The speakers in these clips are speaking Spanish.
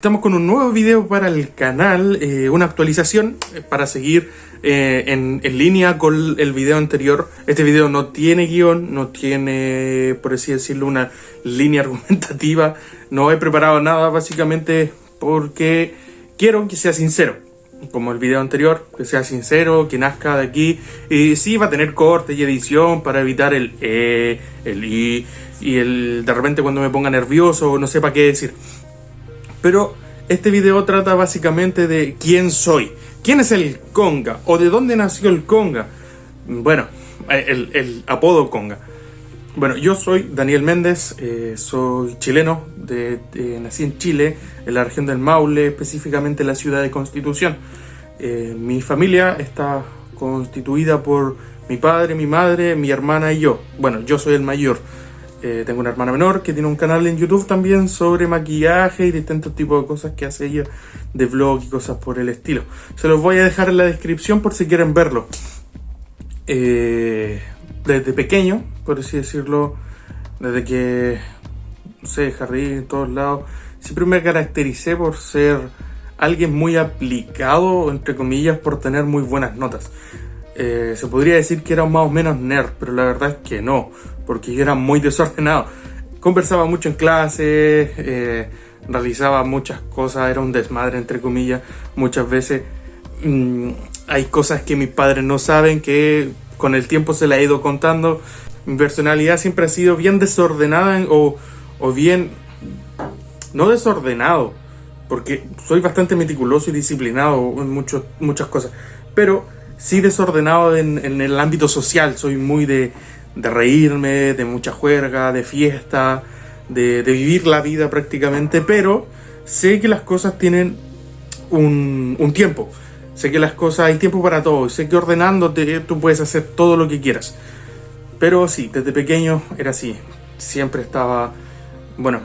Estamos con un nuevo video para el canal, una actualización para seguir en línea con el video anterior. Este video no tiene guión, no tiene, por así decirlo, una línea argumentativa. No he preparado nada básicamente porque quiero que sea sincero. Como el video anterior, que sea sincero, que nazca de aquí. Y sí va a tener corte y edición para evitar el i y el de repente cuando me ponga nervioso o no sepa qué decir. Pero este video trata básicamente de quién soy, quién es el Conga o de dónde nació el Conga. Bueno, el apodo Conga. Bueno, yo soy Daniel Méndez, soy chileno, nací en Chile, en la región del Maule, específicamente en la ciudad de Constitución. Mi familia está constituida por mi padre, mi madre, mi hermana y yo. Bueno, yo soy el mayor. Tengo una hermana menor que tiene un canal en YouTube también sobre maquillaje y distintos tipos de cosas que hace ella, de vlog y cosas por el estilo. Se los voy a dejar en la descripción por si quieren verlo. Desde pequeño, por así decirlo, desde que, no sé, jardín, en todos lados, siempre me caractericé por ser alguien muy aplicado, entre comillas, por tener muy buenas notas. Se podría decir que era más o menos nerd, pero la verdad es que no, porque yo era muy desordenado. Conversaba mucho en clase, realizaba muchas cosas, era un desmadre, entre comillas. Muchas veces hay cosas que mis padres no saben, que con el tiempo se la he ido contando. Mi personalidad siempre ha sido bien desordenada o bien, no desordenado, porque soy bastante meticuloso y disciplinado en muchas cosas, pero sí desordenado en el ámbito social. Soy muy de reírme, de mucha juerga, de fiesta, de vivir la vida prácticamente, pero sé que las cosas tienen un tiempo. Sé que las cosas, hay tiempo para todo. Sé que ordenándote tú puedes hacer todo lo que quieras. Pero sí, desde pequeño era así. Siempre estaba, bueno,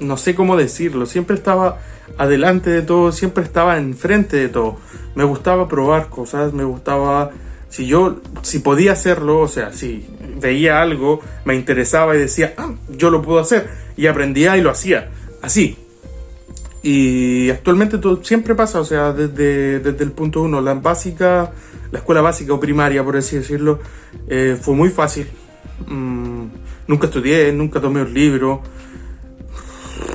no sé cómo decirlo, siempre estaba adelante de todo, siempre estaba enfrente de todo. Me gustaba probar cosas, me gustaba, si podía hacerlo, o sea, si veía algo, me interesaba y decía, yo lo puedo hacer, y aprendía y lo hacía, así. Y actualmente todo siempre pasa, o sea, desde el punto uno, la escuela básica o primaria, por así decirlo, fue muy fácil. Nunca estudié, nunca tomé un libro,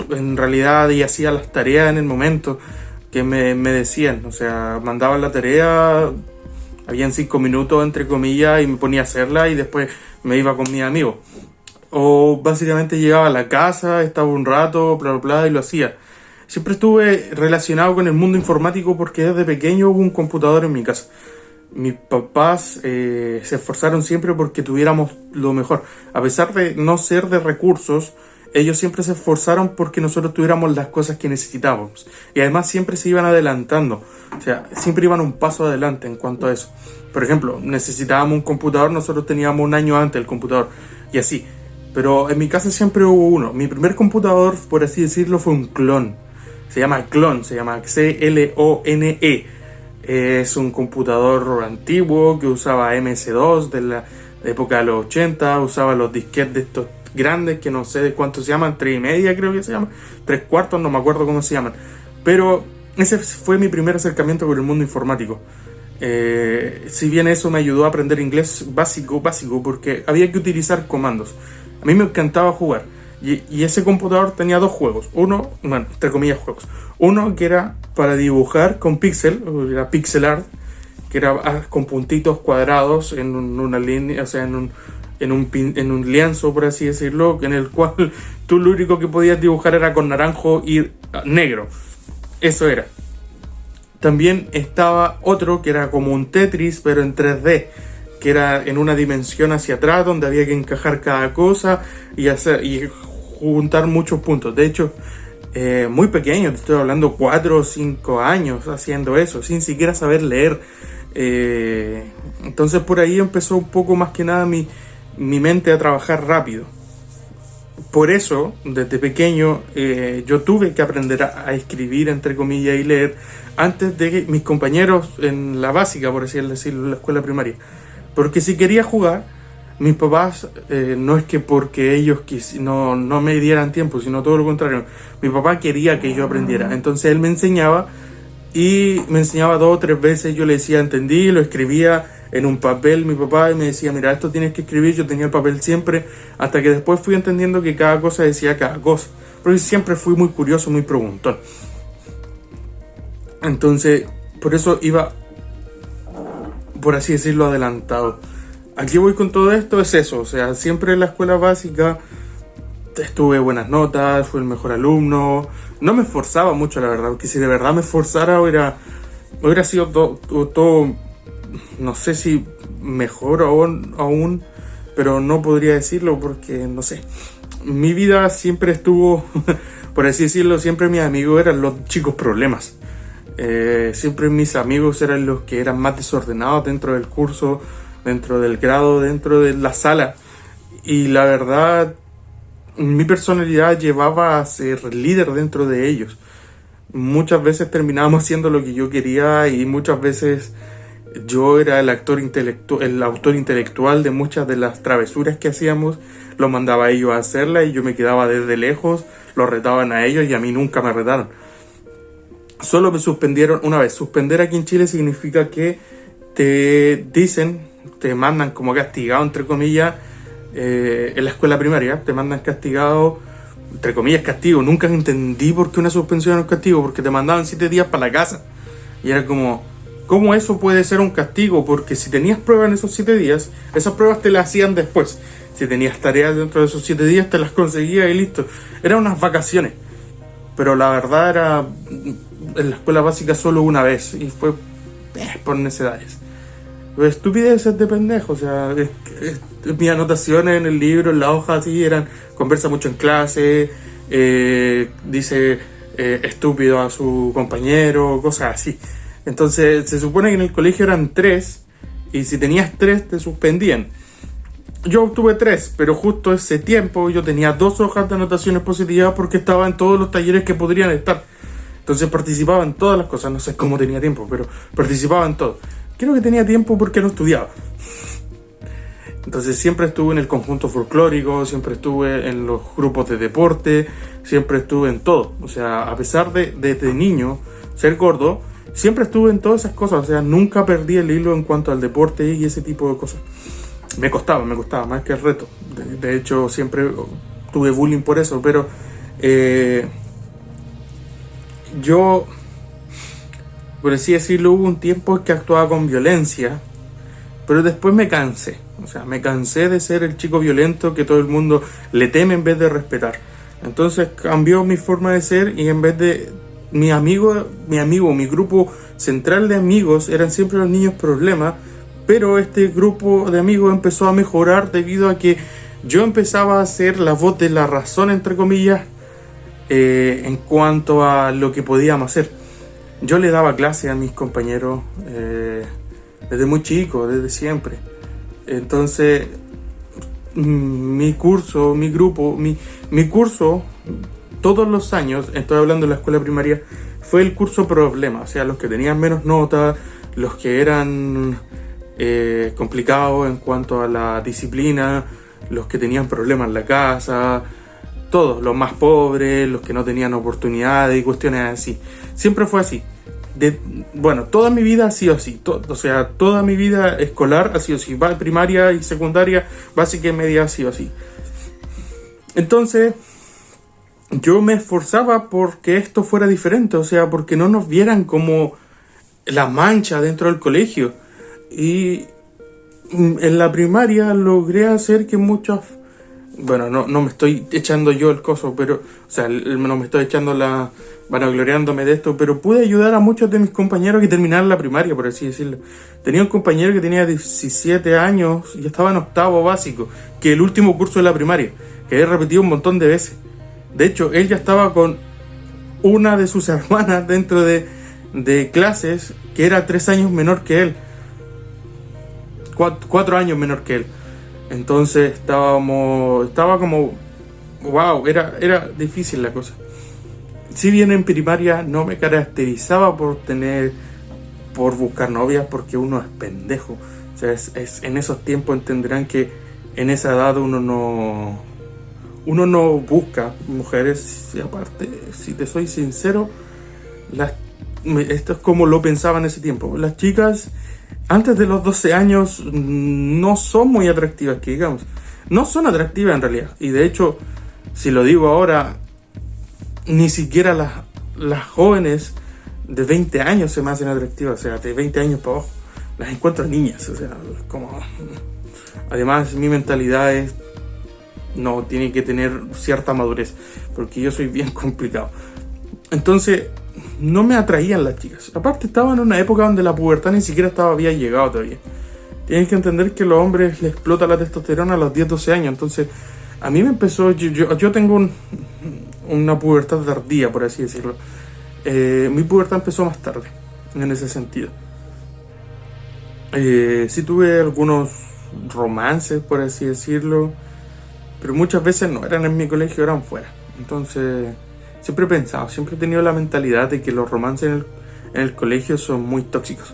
en realidad, y hacía las tareas en el momento que me decían, o sea, mandaban la tarea, habían 5 minutos entre comillas y me ponía a hacerla y después me iba con mis amigos. O básicamente llegaba a la casa, estaba un rato, bla bla bla, y lo hacía. Siempre estuve relacionado con el mundo informático porque desde pequeño hubo un computador en mi casa. Mis papás se esforzaron siempre porque tuviéramos lo mejor. A pesar de no ser de recursos, ellos siempre se esforzaron porque nosotros tuviéramos las cosas que necesitábamos. Y además siempre se iban adelantando. O sea, siempre iban un paso adelante en cuanto a eso. Por ejemplo, necesitábamos un computador, nosotros teníamos un año antes el computador. Y así. Pero en mi casa siempre hubo uno. Mi primer computador, por así decirlo, fue un clon. Se llama CLONE. Es un computador antiguo que usaba MS2 de la época de los 80. Usaba los disquetes de estos grandes que no sé de cuántos se llaman, 3,5 creo que se llaman, 3/4, no me acuerdo cómo se llaman, pero ese fue mi primer acercamiento con el mundo informático. Si bien eso me ayudó a aprender inglés básico, porque había que utilizar comandos. A mí me encantaba jugar y ese computador tenía dos juegos, uno, bueno, entre comillas juegos, uno que era para dibujar con pixel, era pixel art, que era con puntitos cuadrados en una línea, o sea, en un lienzo, por así decirlo, en el cual tú lo único que podías dibujar era con naranjo y negro. Eso era. También estaba otro que era como un Tetris, pero en 3D, que era en una dimensión hacia atrás, donde había que encajar cada cosa y juntar muchos puntos. De hecho, muy pequeño, te estoy hablando 4 o 5 años haciendo eso, sin siquiera saber leer. Entonces por ahí empezó un poco más que nada mi mente a trabajar rápido. Por eso, desde pequeño, yo tuve que aprender a escribir, entre comillas, y leer antes de que mis compañeros en la básica, por así decirlo, en la escuela primaria. Porque si quería jugar, mis papás, no es que porque ellos no me dieran tiempo, sino todo lo contrario. Mi papá quería que yo aprendiera, entonces él me enseñaba y me enseñaba 2 o 3 veces. Yo le decía, entendí, lo escribía en un papel mi papá y me decía, mira, esto tienes que escribir. Yo tenía el papel siempre, hasta que después fui entendiendo que cada cosa decía cada cosa, porque siempre fui muy curioso, muy preguntón. Entonces, por eso iba, por así decirlo, adelantado. Aquí voy con todo esto, es eso, o sea, siempre en la escuela básica tuve buenas notas, fui el mejor alumno, no me esforzaba mucho, la verdad, porque si de verdad me esforzara hubiera sido todo, no sé si mejor aún, pero no podría decirlo porque, no sé, mi vida siempre estuvo, por así decirlo, siempre mis amigos eran los chicos problemas. Siempre mis amigos eran los que eran más desordenados dentro del curso, dentro del grado, dentro de la sala. Y la verdad, mi personalidad llevaba a ser líder dentro de ellos. Muchas veces terminábamos haciendo lo que yo quería y muchas veces yo era el autor intelectual de muchas de las travesuras que hacíamos. Los mandaba a ellos a hacerlas y yo me quedaba desde lejos, los retaban a ellos y a mí nunca me retaron. Solo me suspendieron una vez. Suspender aquí en Chile significa que te mandan como castigado, entre comillas, en la escuela primaria, te mandan castigado, entre comillas castigo. Nunca entendí por qué una suspensión era un castigo, porque te mandaban 7 días para la casa. Y era como, ¿cómo eso puede ser un castigo? Porque si tenías pruebas en esos 7 días, esas pruebas te las hacían después. Si tenías tareas dentro de esos 7 días, te las conseguías y listo. Eran unas vacaciones. Pero la verdad era en la escuela básica solo una vez y fue por necesidades. Estupideces de pendejo, o sea, mis anotaciones en el libro, en la hoja así eran, conversa mucho en clase, dice estúpido a su compañero, cosas así. Entonces se supone que en el colegio eran 3 y si tenías 3 te suspendían. Yo obtuve 3, pero justo ese tiempo yo tenía 2 hojas de anotaciones positivas porque estaba en todos los talleres que podrían estar. Entonces participaba en todas las cosas, no sé cómo tenía tiempo, pero participaba en todo. Creo que tenía tiempo porque no estudiaba. Entonces siempre estuve en el conjunto folclórico, siempre estuve en los grupos de deporte, siempre estuve en todo. O sea, a pesar de niño ser gordo, siempre estuve en todas esas cosas. O sea, nunca perdí el hilo en cuanto al deporte y ese tipo de cosas. Me costaba más que el reto. De hecho, siempre tuve bullying por eso, pero yo, por así decirlo, hubo un tiempo en que actuaba con violencia, pero después me cansé. O sea, me cansé de ser el chico violento que todo el mundo le teme en vez de respetar. Entonces cambió mi forma de ser y en vez de mi grupo central de amigos eran siempre los niños problemas. Pero este grupo de amigos empezó a mejorar debido a que yo empezaba a ser la voz de la razón, entre comillas, en cuanto a lo que podíamos hacer. Yo le daba clase a mis compañeros desde muy chico, desde siempre. Entonces, mi curso, todos los años, estoy hablando de la escuela primaria, fue el curso problema. O sea, los que tenían menos notas, los que eran complicados en cuanto a la disciplina, los que tenían problemas en la casa, todos, los más pobres, los que no tenían oportunidades y cuestiones así. Siempre fue así. Toda mi vida ha sido así. Toda mi vida escolar ha sido así. Primaria y secundaria, básica y media ha sido así. Entonces, yo me esforzaba porque esto fuera diferente. O sea, porque no nos vieran como la mancha dentro del colegio. Y en la primaria logré hacer que muchos... Bueno, no me estoy echando yo el coso, pero... O sea, no me estoy echando vanagloriándome de esto, pero pude ayudar a muchos de mis compañeros que terminaron la primaria, por así decirlo. Tenía un compañero que tenía 17 años y estaba en 8º básico, que el último curso de la primaria, que había repetido un montón de veces. De hecho, él ya estaba con una de sus hermanas dentro de clases, que era 3 años menor que él. 4 años menor que él. Entonces estaba como wow, era difícil la cosa. Si bien en primaria no me caracterizaba por buscar novias, porque uno es pendejo. O sea, en esos tiempos entenderán que en esa edad uno no busca mujeres. Y aparte, si te soy sincero, esto es como lo pensaba en ese tiempo. Las chicas antes de los 12 años no son muy atractivas, que digamos. No son atractivas en realidad. Y de hecho, si lo digo ahora, ni siquiera las jóvenes de 20 años se me hacen atractivas. O sea, de 20 años para abajo las encuentro niñas. O sea, como... Además, mi mentalidad es... No, tiene que tener cierta madurez, porque yo soy bien complicado. Entonces, no me atraían las chicas. Aparte, estaba en una época donde la pubertad ni siquiera había llegado todavía. Tienes que entender que a los hombres les explota la testosterona a los 10, 12 años. Entonces, a mí me empezó... Yo tengo una pubertad tardía, por así decirlo. Mi pubertad empezó más tarde, en ese sentido. Sí tuve algunos romances, por así decirlo, pero muchas veces no eran en mi colegio, eran fuera. Entonces, siempre he pensado, siempre he tenido la mentalidad de que los romances en el colegio son muy tóxicos.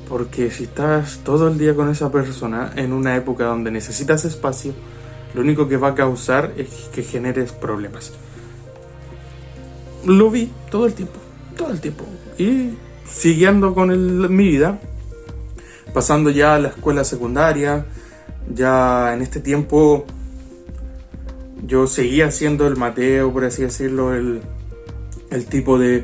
Porque si estás todo el día con esa persona en una época donde necesitas espacio, lo único que va a causar es que generes problemas. Lo vi todo el tiempo. Y siguiendo con mi vida, pasando ya a la escuela secundaria, ya en este tiempo yo seguía siendo el Mateo, por así decirlo, el tipo de...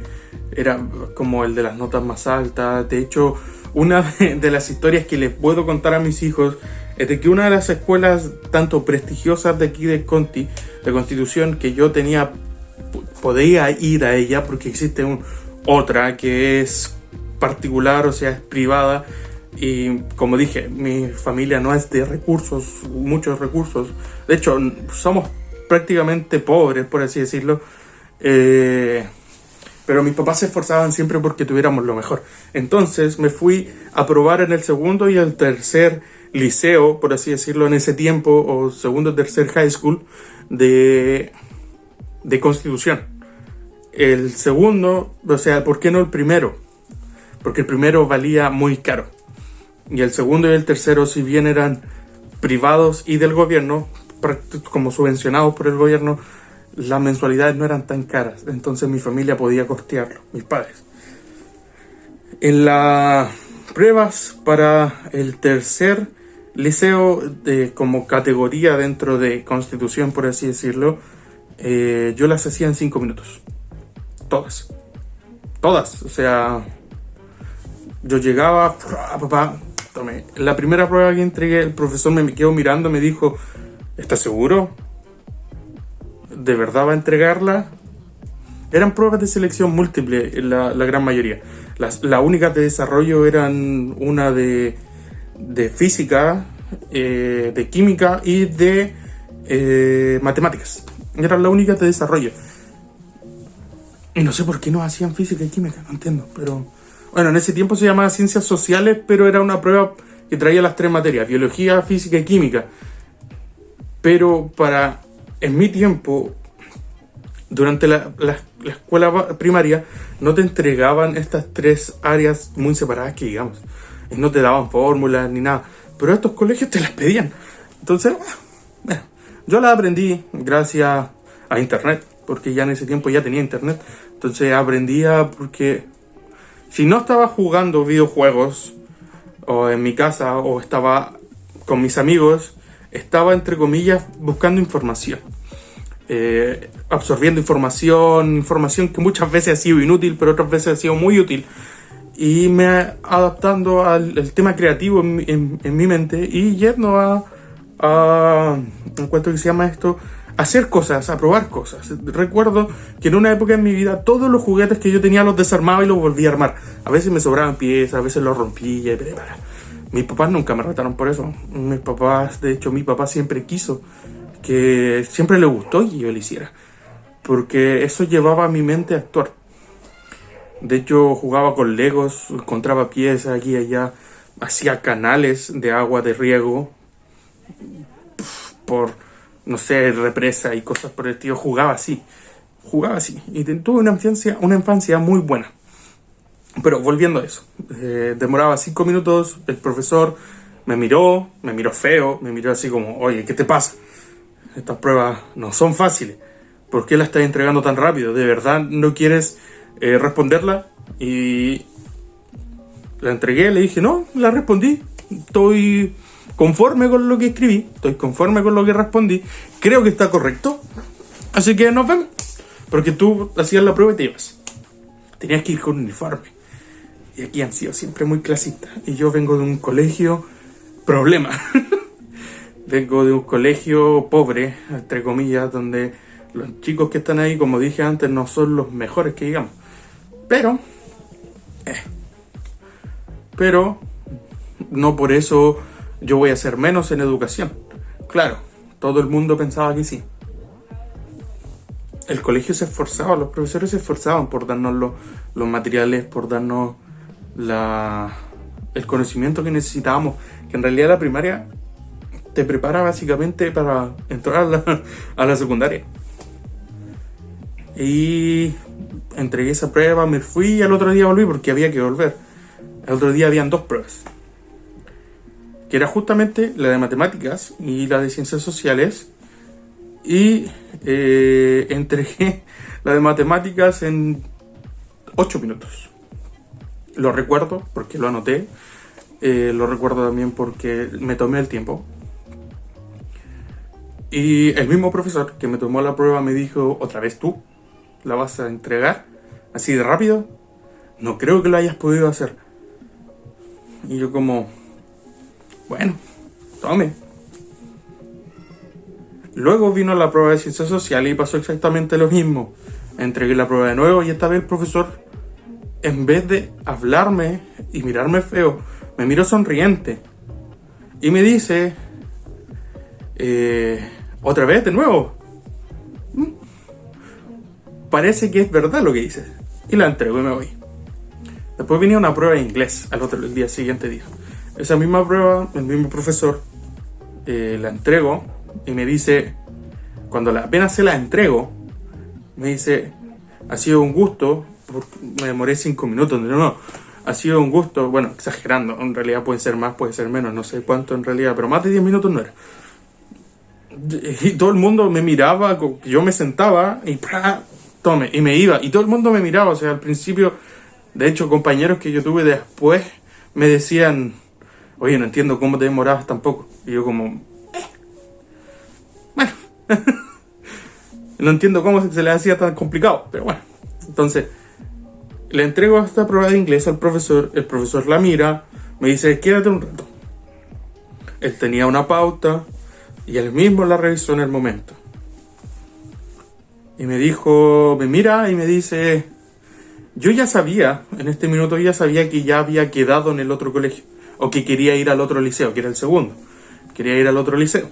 Era como el de las notas más altas. De hecho, una de las historias que les puedo contar a mis hijos es de que una de las escuelas tanto prestigiosas de aquí de Constitución, que yo podía ir a ella, porque existe otra que es particular, o sea, es privada. Y como dije, mi familia no es de muchos recursos. De hecho, somos prácticamente pobres, por así decirlo. Pero mis papás se esforzaban siempre porque tuviéramos lo mejor. Entonces me fui a probar en el segundo y el tercer liceo, por así decirlo, en ese tiempo, o segundo o tercer high school de Constitución. El segundo, o sea, ¿por qué no el primero? Porque el primero valía muy caro. Y el segundo y el tercero, si bien eran privados y del gobierno, como subvencionados por el gobierno, las mensualidades no eran tan caras. Entonces mi familia podía costearlo, mis padres. En las pruebas para el tercer liceo, como categoría dentro de Constitución, por así decirlo, yo las hacía en 5 minutos. Todas. O sea, yo llegaba, papá, tomé. La primera prueba que entregué, el profesor me quedó mirando, me dijo, ¿estás seguro? ¿De verdad va a entregarla? Eran pruebas de selección múltiple, la gran mayoría. Las únicas de desarrollo eran una de física, de química y de matemáticas. Eran las únicas de desarrollo. Y no sé por qué no hacían física y química, no entiendo. Pero bueno, en ese tiempo se llamaba ciencias sociales, pero era una prueba que traía las 3 materias: biología, física y química. Pero en mi tiempo, durante la escuela primaria, no te entregaban estas 3 áreas muy separadas, que digamos, y no te daban fórmulas ni nada, pero estos colegios te las pedían. Entonces, bueno, yo las aprendí gracias a internet, porque ya en ese tiempo ya tenía internet. Entonces aprendía, porque si no estaba jugando videojuegos o en mi casa o estaba con mis amigos, estaba, entre comillas, buscando información, absorbiendo información que muchas veces ha sido inútil, pero otras veces ha sido muy útil, y me adaptando al tema creativo en mi mente, y yendo a ¿cuánto que se llama esto? A hacer cosas, a probar cosas. Recuerdo que en una época en mi vida todos los juguetes que yo tenía los desarmaba y los volvía a armar. A veces me sobraban piezas, a veces los rompía. Mis papás nunca me retaron por eso. De hecho, mi papá siempre siempre le gustó que yo lo hiciera, porque eso llevaba a mi mente a actuar. De hecho, jugaba con Legos, encontraba piezas aquí y allá, hacía canales de agua de riego por, no sé, represa y cosas por el estilo. Jugaba así, y tuve una infancia muy buena. Pero volviendo a eso, demoraba 5 minutos, el profesor me miró feo, me miró así como, oye, ¿qué te pasa? Estas pruebas no son fáciles. ¿Por qué la estás entregando tan rápido? ¿De verdad no quieres responderla? Y la entregué, le dije, no, la respondí. Estoy conforme con lo que escribí, estoy conforme con lo que respondí. Creo que está correcto. Así que nos vemos. Porque tú hacías la prueba y te ibas. Tenías que ir con uniforme. Y aquí han sido siempre muy clasistas. Y yo vengo de un colegio problema. Vengo de un colegio pobre, entre comillas, donde los chicos que están ahí, como dije antes, no son los mejores que digamos. Pero no por eso yo voy a ser menos en educación. Claro, todo el mundo pensaba que sí. El colegio se esforzaba, los profesores se esforzaban por darnos los materiales, por darnos el conocimiento que necesitábamos, que en realidad la primaria te prepara básicamente para entrar a la secundaria. Y entregué esa prueba, me fui y al otro día volví porque había que volver. El otro día habían 2 pruebas, que era justamente la de matemáticas y la de ciencias sociales. Y entregué la de matemáticas en 8 minutos. Lo recuerdo porque lo anoté. Lo recuerdo también porque me tomé el tiempo. Y el mismo profesor que me tomó la prueba me dijo, ¿otra vez tú la vas a entregar así de rápido? No creo que lo hayas podido hacer. Y yo como, bueno, tome. Luego vino la prueba de ciencias sociales y pasó exactamente lo mismo. Entregué la prueba de nuevo y esta vez el profesor, en vez de hablarme y mirarme feo, me miró sonriente y me dice, ¿otra vez de nuevo? Parece que es verdad lo que dices. Y la entrego y me voy. Después venía una prueba de inglés el día siguiente día. Esa misma prueba, el mismo profesor, la entrego y me dice, cuando apenas se la entrego, me dice, ha sido un gusto, me demoré 5 minutos, no, ha sido un gusto, bueno, exagerando, en realidad puede ser más, puede ser menos, no sé cuánto en realidad, pero más de 10 minutos no era. Y todo el mundo me miraba, yo me sentaba y tome, y me iba, y todo el mundo me miraba, o sea, al principio, de hecho, compañeros que yo tuve después me decían, oye, no entiendo cómo te demorabas tampoco, y yo como, bueno, no entiendo cómo se le hacía tan complicado, pero bueno, entonces, le entrego esta prueba de inglés al profesor, el profesor la mira, me dice, quédate un rato. Él tenía una pauta, y él mismo la revisó en el momento. Y me dijo, me mira y me dice, yo ya sabía, en este minuto ya sabía que ya había quedado en el otro colegio, o que quería ir al otro liceo, que era el segundo. Quería ir al otro liceo.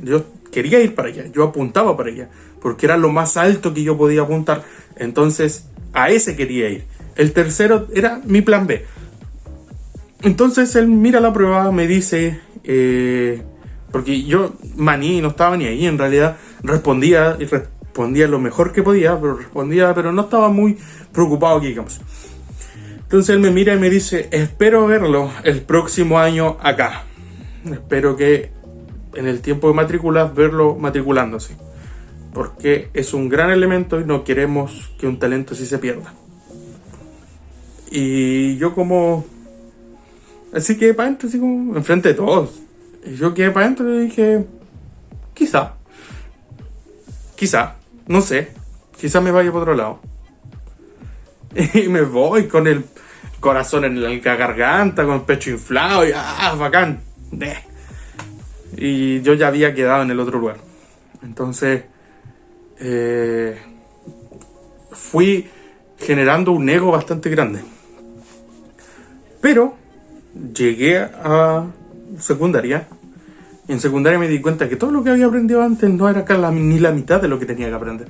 Yo quería ir para allá, yo apuntaba para allá, porque era lo más alto que yo podía apuntar. Entonces, a ese quería ir. El tercero era mi plan B. Entonces él mira la prueba, me dice, porque yo no estaba ni ahí, en realidad respondía lo mejor que podía, pero no estaba muy preocupado aquí, digamos. Entonces él me mira y me dice, espero verlo el próximo año acá. Espero que en el tiempo de matrículas verlo matriculándose, porque es un gran elemento y no queremos que un talento así se pierda. Y yo como, así quedé para adentro, así como enfrente de todos. Y yo quedé para adentro y dije, quizá, no sé, quizá me vaya por otro lado. Y me voy con el corazón en la garganta, con el pecho inflado y bacán. Y yo ya había quedado en el otro lugar. Entonces, fui generando un ego bastante grande. Pero llegué a secundaria. Y en secundaria me di cuenta que todo lo que había aprendido antes no era ni la mitad de lo que tenía que aprender.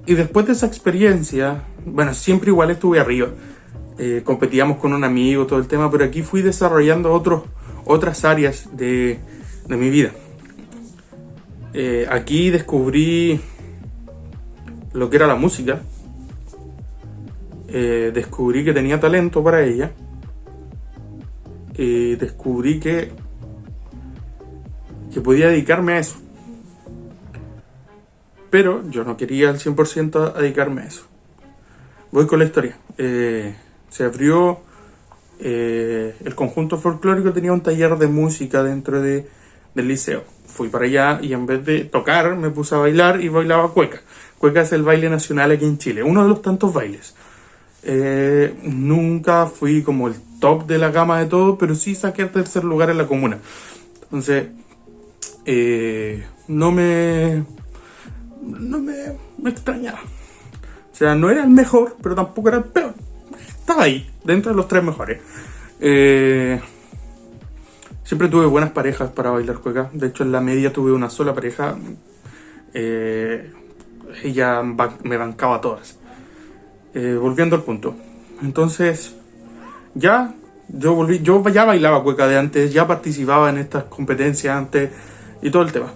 Y después de esa experiencia, bueno, siempre igual estuve arriba. Competíamos con un amigo, todo el tema, pero aquí fui desarrollando otras áreas de mi vida. Aquí descubrí lo que era la música. Descubrí que tenía talento para ella. descubrí que podía dedicarme a eso. Pero yo no quería al 100% dedicarme a eso. Voy con la historia. Se abrió el conjunto folclórico, tenía un taller de música dentro del liceo. Fui para allá y en vez de tocar me puse a bailar y bailaba cueca. Cueca es el baile nacional aquí en Chile, uno de los tantos bailes. Nunca fui como el top de la gama de todo, pero sí saqué el tercer lugar en la comuna. Entonces, no me extrañaba. O sea, no era el mejor, pero tampoco era el peor. Estaba ahí, dentro de los 3 mejores. Siempre tuve buenas parejas para bailar cueca. De hecho, en la media tuve una sola pareja. Ella me bancaba a todas. Volviendo al punto. Entonces, yo ya bailaba cueca de antes, ya participaba en estas competencias antes y todo el tema.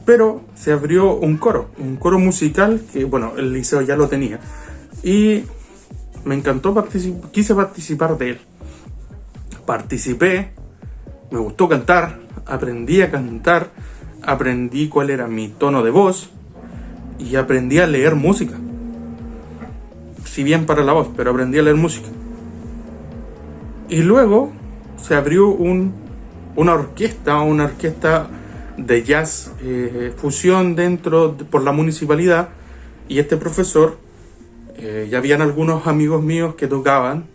Pero se abrió un coro musical que, bueno, el liceo ya lo tenía. Y me encantó, quise participar de él. Participé, me gustó cantar, aprendí a cantar, aprendí cuál era mi tono de voz y aprendí a leer música. Si bien para la voz, pero aprendí a leer música. Y luego se abrió una orquesta de jazz fusión por la municipalidad, y este profesor, ya habían algunos amigos míos que tocaban,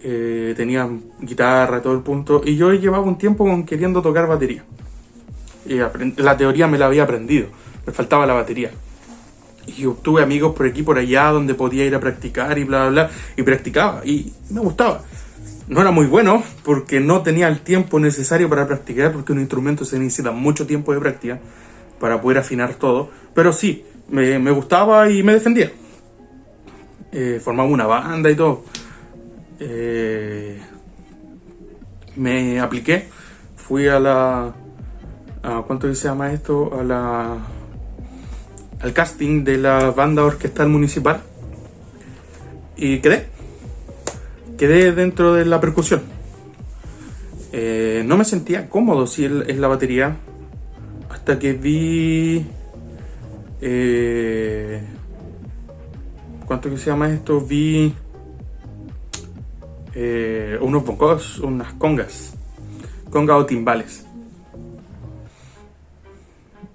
tenían guitarra y todo el punto, y yo llevaba un tiempo queriendo tocar batería. Y la teoría me la había aprendido, me faltaba la batería. Y obtuve amigos por aquí por allá donde podía ir a practicar y bla bla bla, y practicaba y me gustaba. No era muy bueno porque no tenía el tiempo necesario para practicar, porque un instrumento se necesita mucho tiempo de práctica para poder afinar todo, pero sí, me gustaba y me defendía. Formaba una banda y todo. Me apliqué, fui ¿cuánto se llama esto? Al casting de la banda orquestal municipal y quedé dentro de la percusión. No me sentía cómodo en la batería hasta que vi ¿cuánto se llama esto? Vi unos bongos, unas congas o timbales,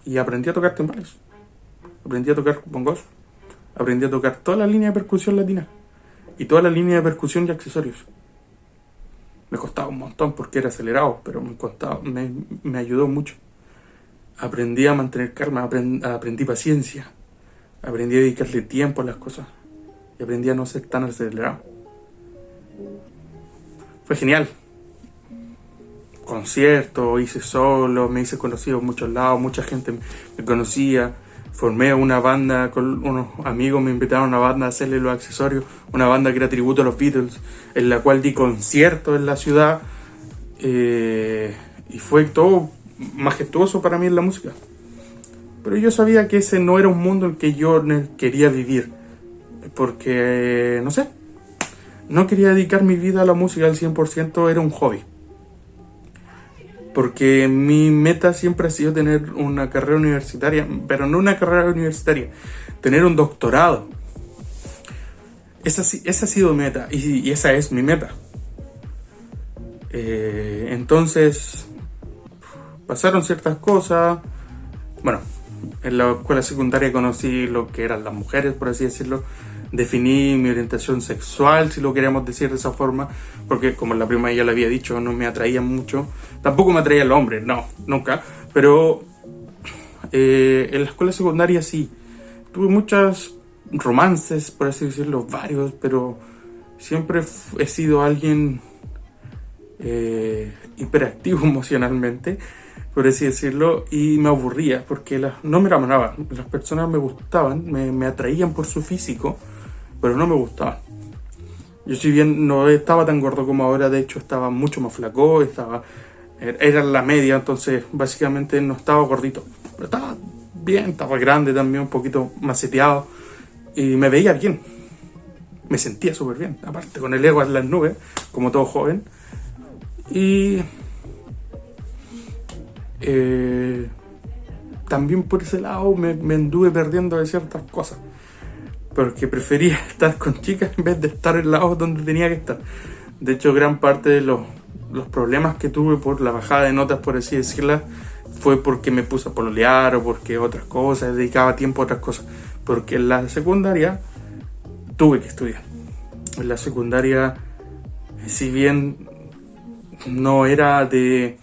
y aprendí a tocar timbales, aprendí a tocar bongos, aprendí a tocar toda la línea de percusión latina y toda la línea de percusión y accesorios. Me costaba un montón porque era acelerado, pero me ayudó mucho. Aprendí a mantener calma, aprendí paciencia, aprendí a dedicarle tiempo a las cosas y aprendí a no ser tan acelerado. Fue genial. Conciertos, hice solo, me hice conocido en muchos lados, mucha gente me conocía. Formé una banda con unos amigos, me invitaron a una banda a hacerle los accesorios, una banda que era tributo a los Beatles, en la cual di conciertos en la ciudad, y fue todo majestuoso para mí en la música. Pero yo sabía que ese no era un mundo en el que yo quería vivir, porque, no sé, no quería dedicar mi vida a la música al 100%, era un hobby. Porque mi meta siempre ha sido tener una carrera universitaria, pero no una carrera universitaria, tener un doctorado. Esa ha sido mi meta, y esa es mi meta. Entonces, pasaron ciertas cosas. Bueno, en la escuela secundaria conocí lo que eran las mujeres, por así decirlo. Definí mi orientación sexual, si lo queríamos decir de esa forma, porque como en la primaria ya lo había dicho, no me atraían mucho. Tampoco me atraía el hombre, no, nunca. Pero en la escuela secundaria sí, tuve muchos romances, por así decirlo, varios, pero siempre he sido alguien hiperactivo emocionalmente, por así decirlo, y me aburría porque no me enamoraban. Las personas me gustaban, me atraían por su físico, pero no me gustaban. Yo, si bien no estaba tan gordo como ahora, de hecho estaba mucho más flaco, era la media, entonces básicamente no estaba gordito, pero estaba bien, estaba grande también, un poquito maceteado, y me veía bien, me sentía súper bien, aparte con el ego en las nubes, como todo joven. Y también por ese lado me anduve perdiendo de ciertas cosas, porque prefería estar con chicas en vez de estar en lados donde tenía que estar. De hecho, gran parte de los problemas que tuve por la bajada de notas, por así decirla, fue porque me puse a pololear o porque otras cosas, dedicaba tiempo a otras cosas. Porque en la secundaria tuve que estudiar. En la secundaria, si bien no era de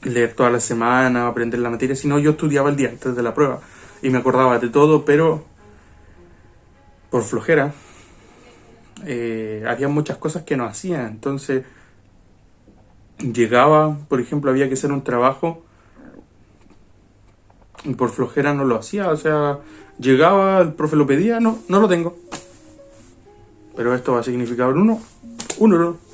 leer toda la semana, aprender la materia, sino yo estudiaba el día antes de la prueba y me acordaba de todo, pero por flojera había muchas cosas que no hacía. Entonces llegaba, por ejemplo, había que hacer un trabajo y por flojera no lo hacía. O sea, llegaba, el profe lo pedía, no lo tengo. Pero esto va a significar un 1.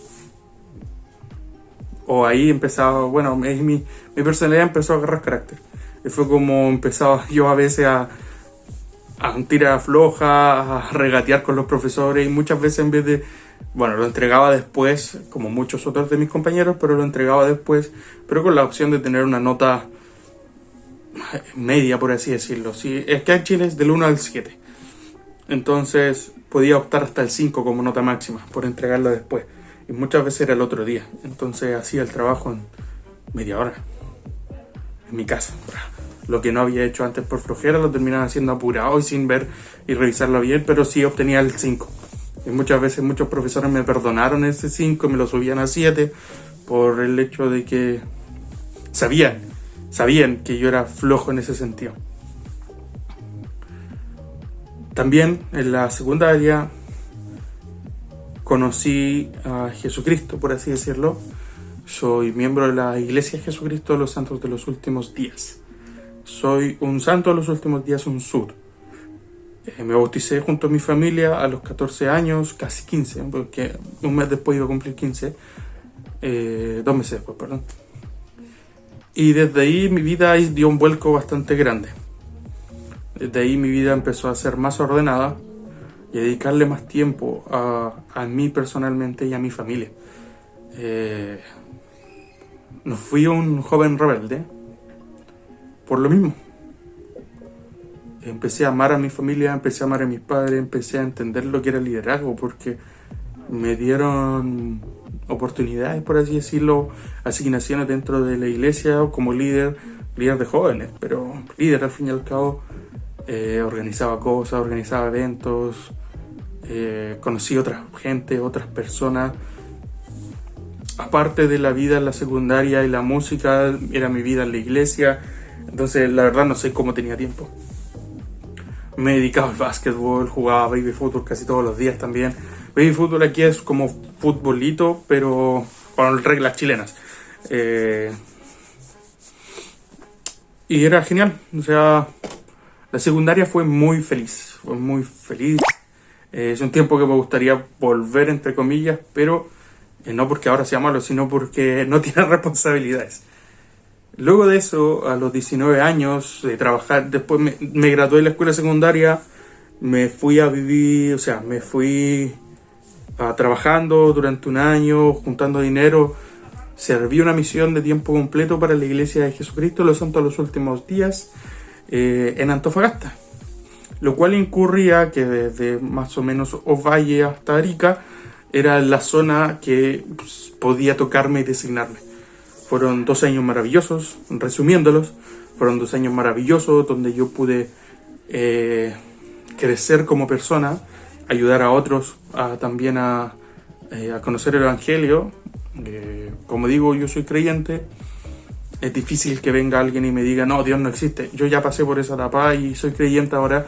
O ahí empezaba, bueno, mi personalidad empezó a agarrar carácter. Y fue como empezaba yo a veces a tirar floja, a regatear con los profesores, y muchas veces en vez de, bueno, lo entregaba después, como muchos otros de mis compañeros, pero lo entregaba después, pero con la opción de tener una nota media, por así decirlo. Sí, es que en Chile es del 1 al 7. Entonces podía optar hasta el 5 como nota máxima por entregarlo después. Y muchas veces era el otro día. Entonces hacía el trabajo en media hora, en mi casa. Lo que no había hecho antes por flojera lo terminaba haciendo apurado y sin ver y revisarlo bien, pero sí obtenía el 5. Y muchas veces muchos profesores me perdonaron ese 5 y me lo subían a 7 por el hecho de que sabían que yo era flojo en ese sentido. También en la secundaria conocí a Jesucristo, por así decirlo. Soy miembro de la Iglesia de Jesucristo de los Santos de los Últimos Días. Soy un santo de los últimos días, un sud. Me bauticé junto a mi familia a los 14 años, casi 15, porque un mes después iba a cumplir 15. 2 meses después, perdón. Y desde ahí mi vida dio un vuelco bastante grande. Desde ahí mi vida empezó a ser más ordenada y a dedicarle más tiempo a mí personalmente y a mi familia. No fui un joven rebelde por lo mismo. Empecé a amar a mi familia, empecé a amar a mis padres, empecé a entender lo que era el liderazgo, porque me dieron oportunidades, por así decirlo, asignaciones dentro de la iglesia como líder de jóvenes, pero líder al fin y al cabo. Organizaba cosas, organizaba eventos, conocí a otra gente, otras personas. Aparte de la vida en la secundaria y la música, era mi vida en la iglesia. Entonces la verdad no sé cómo tenía tiempo. Me dedicaba al básquetbol, jugaba baby fútbol casi todos los días también. Baby fútbol aquí es como futbolito, pero con reglas chilenas. Y era genial, o sea, la secundaria fue muy feliz, es un tiempo que me gustaría volver, entre comillas, pero no porque ahora sea malo, sino porque no tiene responsabilidades. Luego de eso, a los 19 años de trabajar, después me gradué de la escuela secundaria, me fui a vivir, o sea, me fui trabajando durante un año, juntando dinero. Serví una misión de tiempo completo para la Iglesia de Jesucristo de los Santos de los Últimos Días en Antofagasta, lo cual incurría que desde más o menos Ovalle hasta Arica era la zona que podía tocarme y designarme. Fueron 2 años maravillosos, resumiéndolos, fueron 2 años maravillosos donde yo pude crecer como persona, ayudar a otros también a conocer el Evangelio. Como digo, yo soy creyente. Es difícil que venga alguien y me diga, no, Dios no existe. Yo ya pasé por esa etapa y soy creyente ahora.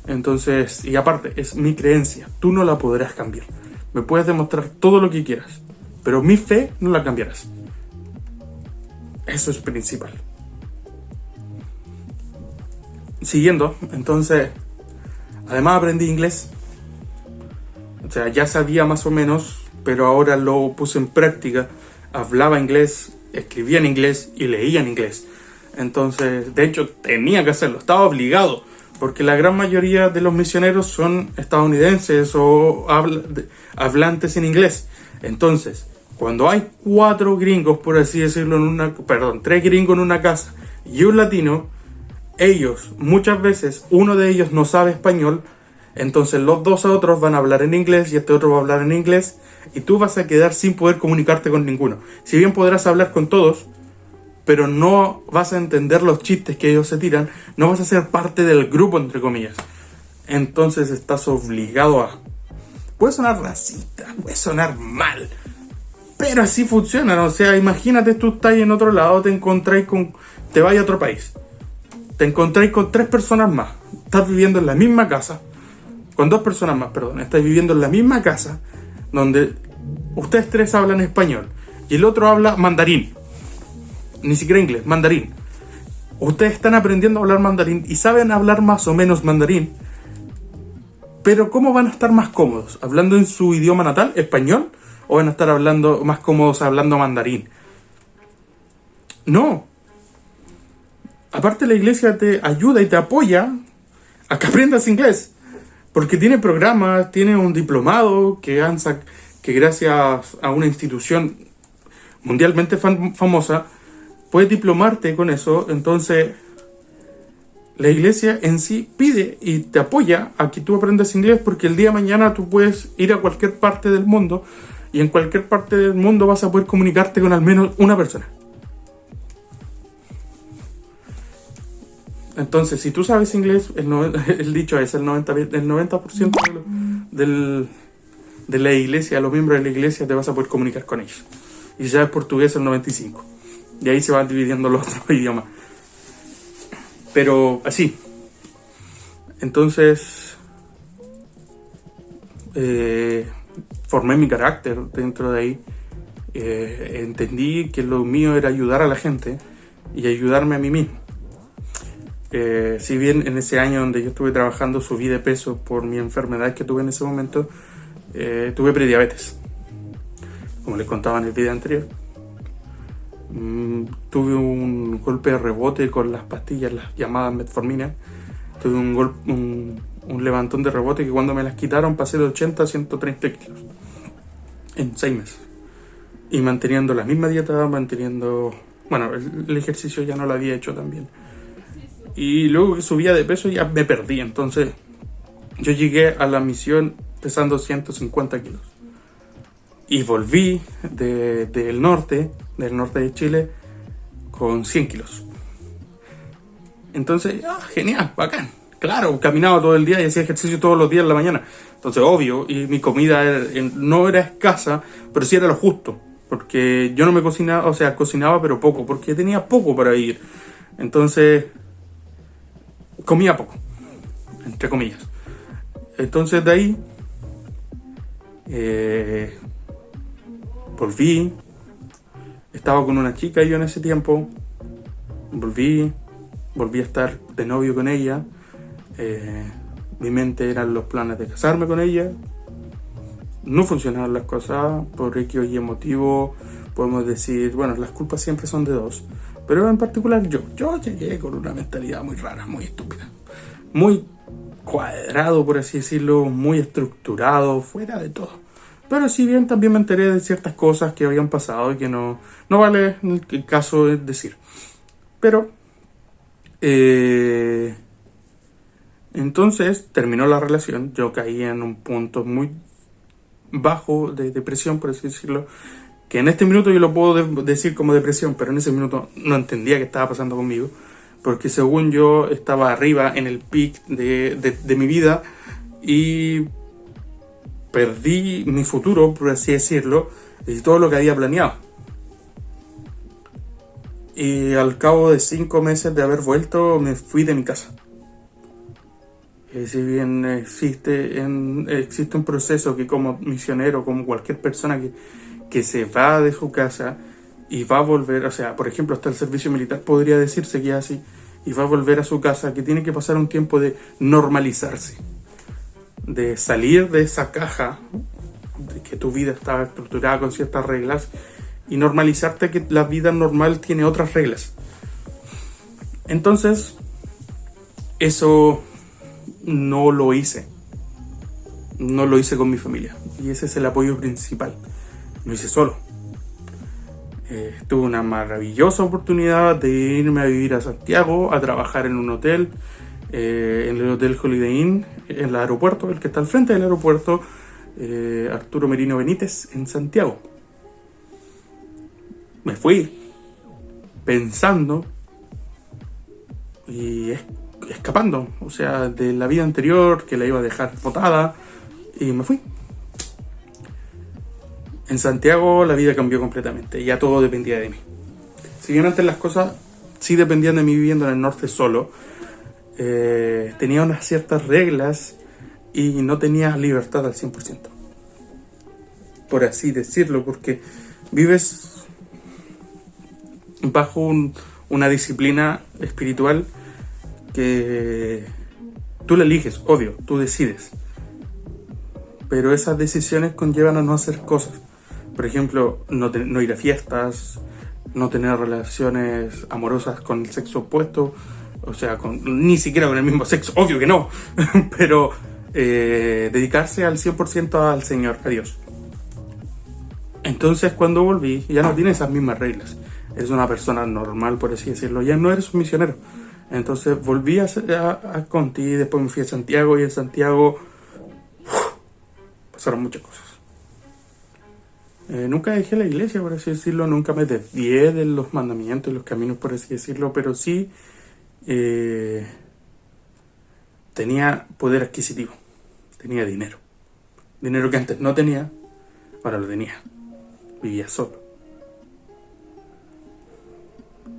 Entonces, y aparte, es mi creencia. Tú no la podrás cambiar. Me puedes demostrar todo lo que quieras, pero mi fe no la cambiarás. Eso es principal. Siguiendo, entonces, además aprendí inglés. O sea, ya sabía más o menos, pero ahora lo puse en práctica. Hablaba inglés, escribía en inglés y leía en inglés. Entonces, de hecho, tenía que hacerlo, estaba obligado, porque la gran mayoría de los misioneros son estadounidenses o hablantes en inglés. Entonces, Cuando hay 4 gringos, por así decirlo, perdón, 3 gringos en una casa y un latino, ellos, muchas veces, uno de ellos no sabe español, entonces los dos otros van a hablar en inglés y este otro va a hablar en inglés y tú vas a quedar sin poder comunicarte con ninguno. Si bien podrás hablar con todos, pero no vas a entender los chistes que ellos se tiran, no vas a ser parte del grupo, entre comillas. Entonces estás obligado a... Puede sonar racista, puede sonar mal, pero así funciona. O sea, imagínate, tú estás en otro lado, te vas a otro país, te encontráis con 3 personas más, estás viviendo en la misma casa, con 2 personas más, perdón, estás viviendo en la misma casa, donde ustedes 3 hablan español, y el otro habla mandarín, ni siquiera inglés, mandarín. Ustedes están aprendiendo a hablar mandarín, y saben hablar más o menos mandarín, pero ¿cómo van a estar más cómodos? ¿Hablando en su idioma natal, español? ¿O van a estar hablando más cómodos hablando mandarín? No. Aparte, la iglesia te ayuda y te apoya a que aprendas inglés. Porque tiene programas, tiene un diplomado que gracias a una institución mundialmente famosa, puedes diplomarte con eso. Entonces, la iglesia en sí pide y te apoya a que tú aprendas inglés, porque el día de mañana tú puedes ir a cualquier parte del mundo y en cualquier parte del mundo vas a poder comunicarte con al menos una persona. Entonces, si tú sabes inglés, el dicho es el 90% de la iglesia, los miembros de la iglesia, te vas a poder comunicar con ellos. Y si sabes portugués, el 95%. Y ahí se van dividiendo los otros idiomas. Pero así. Entonces, formé mi carácter dentro de ahí. Entendí que lo mío era ayudar a la gente y ayudarme a mí mismo. Si bien en ese año donde yo estuve trabajando subí de peso por mi enfermedad que tuve en ese momento, tuve prediabetes, como les contaba en el video anterior. Tuve un golpe de rebote con las pastillas, las llamadas metformina. Tuve un levantón de rebote que cuando me las quitaron pasé de 80 a 130 kilos en 6 meses. Y manteniendo la misma dieta, bueno, el ejercicio ya no lo había hecho también. Y luego que subía de peso ya me perdí. Entonces yo llegué a la misión pesando 150 kilos. Y volví del norte de Chile con 100 kilos. Entonces, genial, bacán. Claro, caminaba todo el día y hacía ejercicio todos los días en la mañana. Entonces, obvio, y mi comida no era escasa, pero sí era lo justo. Porque yo no me cocinaba, o sea, cocinaba pero poco, porque tenía poco para vivir. Entonces, comía poco, entre comillas. Entonces, de ahí, volví. Estaba con una chica yo en ese tiempo. Volví a estar de novio con ella. Mi mente eran los planes de casarme con ella. No funcionaron las cosas por X o Y motivo. Podemos decir, bueno, las culpas siempre son de dos, pero en particular yo llegué con una mentalidad muy rara, muy estúpida, muy cuadrado, por así decirlo, muy estructurado, fuera de todo. Pero si bien también me enteré de ciertas cosas que habían pasado y que no vale el caso de decir. Pero entonces terminó la relación. Yo caí en un punto muy bajo de depresión, por así decirlo, que en este minuto yo lo puedo decir como depresión, pero en ese minuto no entendía qué estaba pasando conmigo, porque según yo estaba arriba en el peak de mi vida y perdí mi futuro, por así decirlo, y todo lo que había planeado. Y al cabo de 5 meses de haber vuelto, me fui de mi casa. Si bien existe un proceso que como misionero, como cualquier persona que se va de su casa y va a volver, o sea, por ejemplo, hasta el servicio militar podría decirse que es así, y va a volver a su casa, que tiene que pasar un tiempo de normalizarse, de salir de esa caja, de que tu vida está estructurada con ciertas reglas, y normalizarte que la vida normal tiene otras reglas. Entonces, eso no lo hice. No lo hice con mi familia. Y ese es el apoyo principal. Lo hice solo. Tuve una maravillosa oportunidad de irme a vivir a Santiago, a trabajar en un hotel, en el Hotel Holiday Inn, en el aeropuerto, el que está al frente del aeropuerto, Arturo Merino Benítez, en Santiago. Me fui pensando y escapando, o sea, de la vida anterior, que la iba a dejar botada, y me fui. En Santiago la vida cambió completamente, ya todo dependía de mí. Si bien antes las cosas sí dependían de mí viviendo en el norte solo, tenía unas ciertas reglas y no tenía libertad al 100%. Por así decirlo, porque vives bajo una disciplina espiritual que tú la eliges, obvio, tú decides. Pero esas decisiones conllevan a no hacer cosas. Por ejemplo, no ir a fiestas, no tener relaciones amorosas con el sexo opuesto, o sea, ni siquiera con el mismo sexo, obvio que no, pero dedicarse al 100% al Señor, a Dios. Entonces cuando volví, ya no tiene esas mismas reglas, eres una persona normal, por así decirlo, ya no eres un misionero. Entonces volví a Conti, después me fui a Santiago, y en Santiago pasaron muchas cosas. Nunca dejé la iglesia, por así decirlo, nunca me desvié de los mandamientos y los caminos, por así decirlo, pero sí tenía poder adquisitivo, tenía dinero. Dinero que antes no tenía, ahora lo tenía. Vivía solo.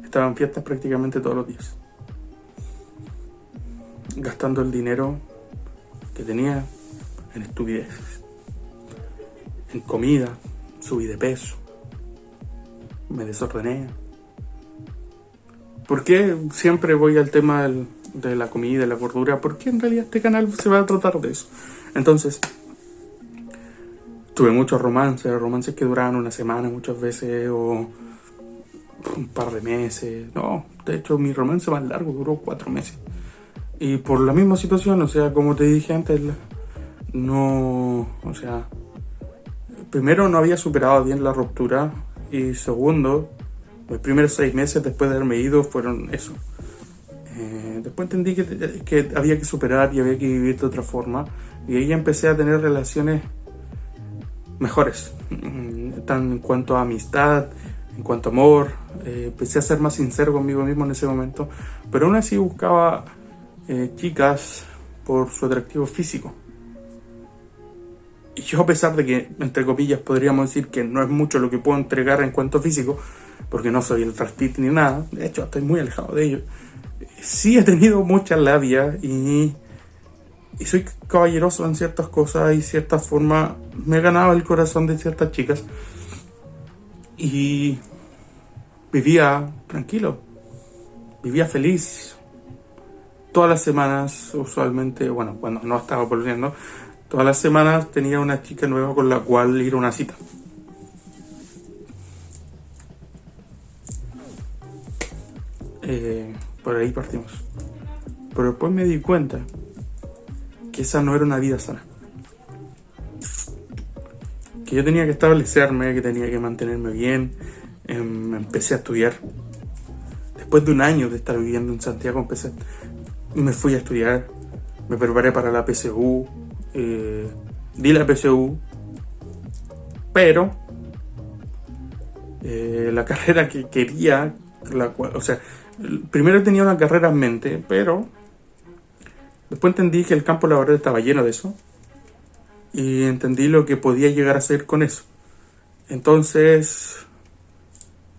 Estaba en fiestas prácticamente todos los días, gastando el dinero que tenía en estupideces, en comida. Subí de peso, me desordené. ¿Por qué siempre voy al tema de la comida, de la gordura? Porque en realidad este canal se va a tratar de eso. Entonces, tuve muchos romances que duraban una semana muchas veces, o un par de meses. No, de hecho mi romance más largo duró 4 meses. Y por la misma situación, o sea, como te dije antes, primero no había superado bien la ruptura, y segundo, los primeros 6 meses después de haberme ido fueron eso. Después entendí que había que superar y había que vivir de otra forma, y ahí empecé a tener relaciones mejores, tan en cuanto a amistad, en cuanto a amor. Empecé a ser más sincero conmigo mismo en ese momento, pero aún así buscaba chicas por su atractivo físico. Y yo, a pesar de que, entre comillas, podríamos decir que no es mucho lo que puedo entregar en cuanto a físico, porque no soy el Brad Pitt ni nada, de hecho estoy muy alejado de ello, sí he tenido mucha labia y soy caballeroso en ciertas cosas, y cierta forma me he ganado el corazón de ciertas chicas, y vivía tranquilo, vivía feliz. Todas las semanas, usualmente, bueno, cuando no estaba volviendo, todas las semanas tenía una chica nueva con la cual ir a una cita. Por ahí partimos. Pero después me di cuenta que esa no era una vida sana. Que yo tenía que establecerme, que tenía que mantenerme bien. Empecé a estudiar. Después de un año de estar viviendo en Santiago, me fui a estudiar. Me preparé para la PSU. Di la PSU, pero la carrera que quería, primero tenía una carrera en mente, pero después entendí que el campo laboral estaba lleno de eso, y entendí lo que podía llegar a hacer con eso. Entonces,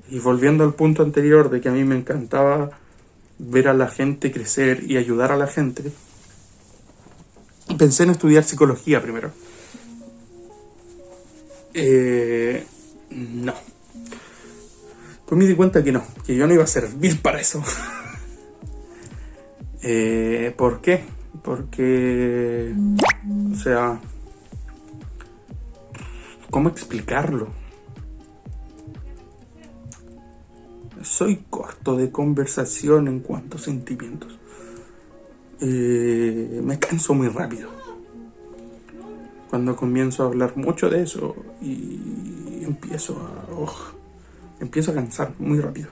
y volviendo al punto anterior de que a mí me encantaba ver a la gente crecer y ayudar a la gente, pensé en estudiar psicología primero. No. Pues me di cuenta que yo no iba a servir para eso. ¿Por qué? Porque, o sea, ¿cómo explicarlo? Soy corto de conversación en cuanto a sentimientos. Me canso muy rápido cuando comienzo a hablar mucho de eso, y empiezo empiezo a cansar muy rápido.